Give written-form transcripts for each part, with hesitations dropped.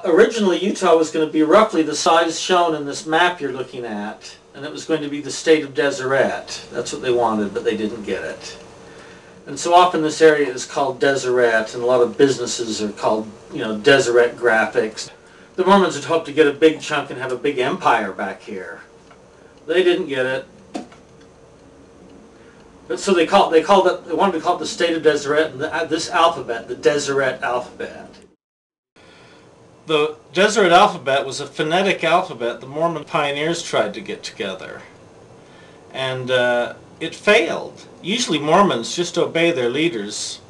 Originally, Utah was going to be roughly the size shown in this map you're looking at, and it was going to be the state of Deseret. That's what they wanted, but they didn't get it. And so often this area is called Deseret, and a lot of businesses are called, Deseret Graphics. The Mormons had hoped to get a big chunk and have a big empire back here. They didn't get it. But so they wanted to call it the state of Deseret, and this alphabet, the Deseret alphabet. The Deseret alphabet was a phonetic alphabet the Mormon pioneers tried to get together. And it failed. Usually Mormons just obey their leaders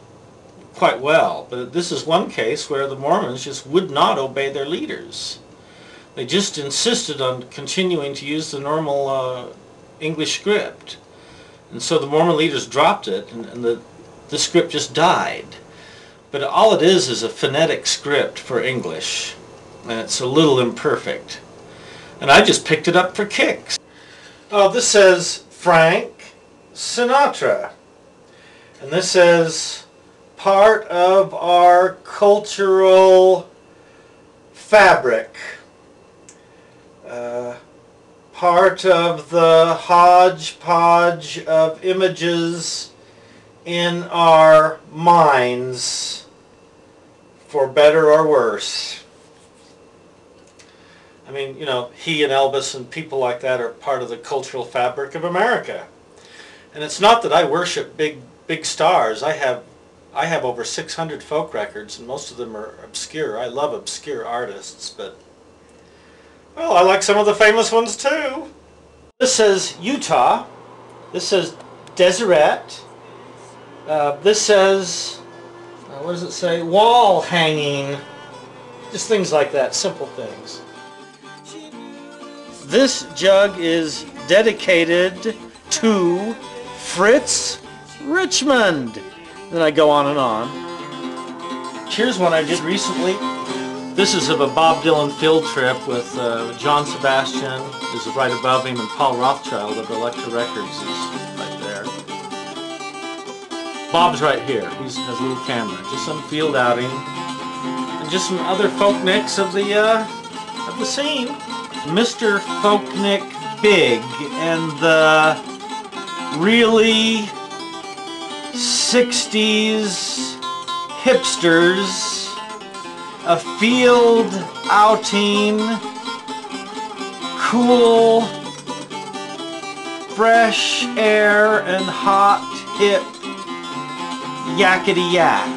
quite well, but this is one case where the Mormons just would not obey their leaders. They just insisted on continuing to use the normal English script. And so the Mormon leaders dropped it, and the script just died. But all it is a phonetic script for English, and it's a little imperfect. And I just picked it up for kicks. Oh, this says Frank Sinatra. And this says part of our cultural fabric. Part of the hodgepodge of images in our minds, for better or worse. I mean, he and Elvis and people like that are part of the cultural fabric of America. And it's not that I worship big stars. I have over 600 folk records, and most of them are obscure. I love obscure artists, but well, I like some of the famous ones too. This says Utah. This says Deseret. This says, what does it say? Wall hanging. Just things like that, simple things. This jug is dedicated to Fritz Richmond. Then I go on and on. Here's one I did recently. This is of a Bob Dylan field trip with John Sebastian, who's right above him, and Paul Rothschild of Elektra Records is right there. Bob's right here. He has a little camera. Just some field outing, and just some other folknicks of the scene. Mr. Folknick Big and the really 60s hipsters. A field outing, cool, fresh air and hot, hip, yakety yak.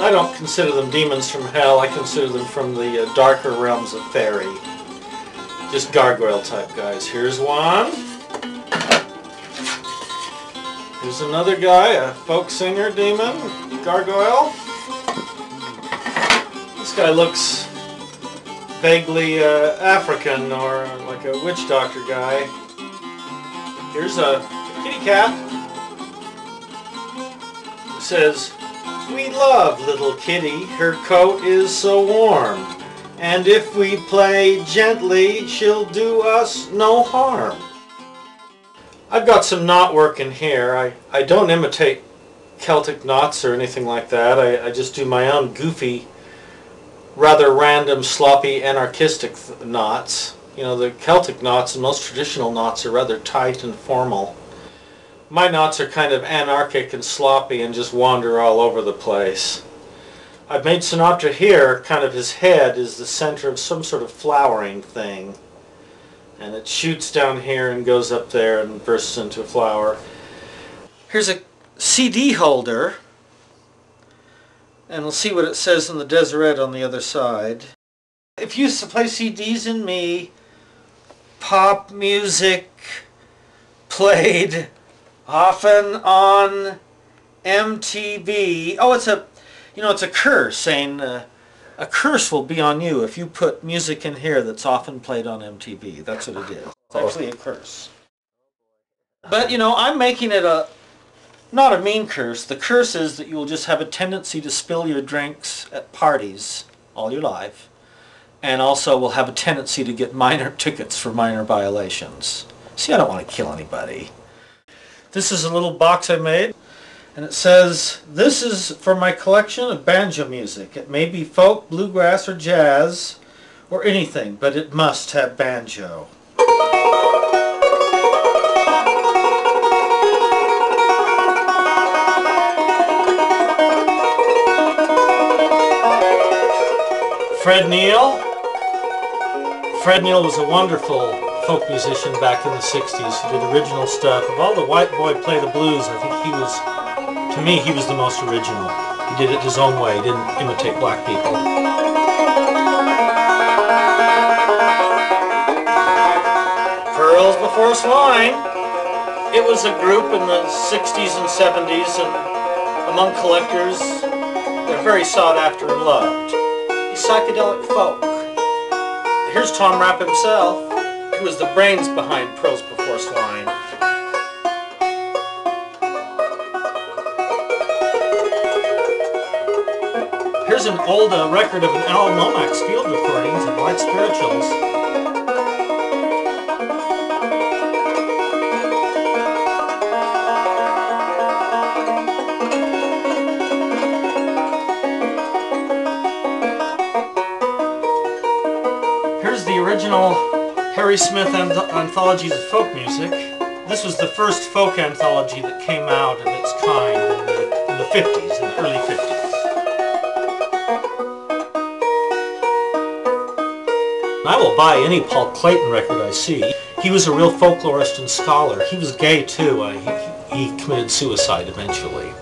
I don't consider them demons from hell. I consider them from the darker realms of fairy. Just gargoyle type guys. Here's one. Here's another guy, a folk singer demon, gargoyle. This guy looks vaguely African, or like a witch doctor guy. Here's a kitty cat. It says, "We love little kitty, her coat is so warm, and if we play gently, she'll do us no harm." I've got some knot work in here. I don't imitate Celtic knots or anything like that. I just do my own goofy, rather random, sloppy, anarchistic knots. The Celtic knots and most traditional knots are rather tight and formal. My knots are kind of anarchic and sloppy and just wander all over the place. I've made Sinatra here, kind of his head is the center of some sort of flowering thing. And it shoots down here and goes up there and bursts into a flower. Here's a CD holder. And we'll see what it says in the Deseret on the other side. If you used to play CDs in me, pop music played often on MTV. Oh, it's a curse saying a curse will be on you if you put music in here that's often played on MTV. That's what it is. It's actually a curse. But I'm making it not a mean curse. The curse is that you will just have a tendency to spill your drinks at parties all your life, and also will have a tendency to get minor tickets for minor violations. See, I don't want to kill anybody. This is a little box I made. And it says, "This is for my collection of banjo music. It may be folk, bluegrass, or jazz, or anything, but it must have banjo." Fred Neil. Fred Neil was a wonderful folk musician back in the 60s who did original stuff. Of all the white boy play the blues, I think he was, to me, he was the most original. He did it his own way. He didn't imitate black people. Pearls Before Swine. It was a group in the 60s and 70s, and among collectors, they're very sought after and loved. Psychedelic folk. Here's Tom Rapp himself, who was the brains behind Pearls Before Swine. Here's an old record of an Al Lomax field recordings of White Spirituals. Here's the original Harry Smith anthologies of folk music. This was the first folk anthology that came out of its kind in the 50s, in the early 50s. I will buy any Paul Clayton record I see. He was a real folklorist and scholar. He was gay too. He committed suicide eventually.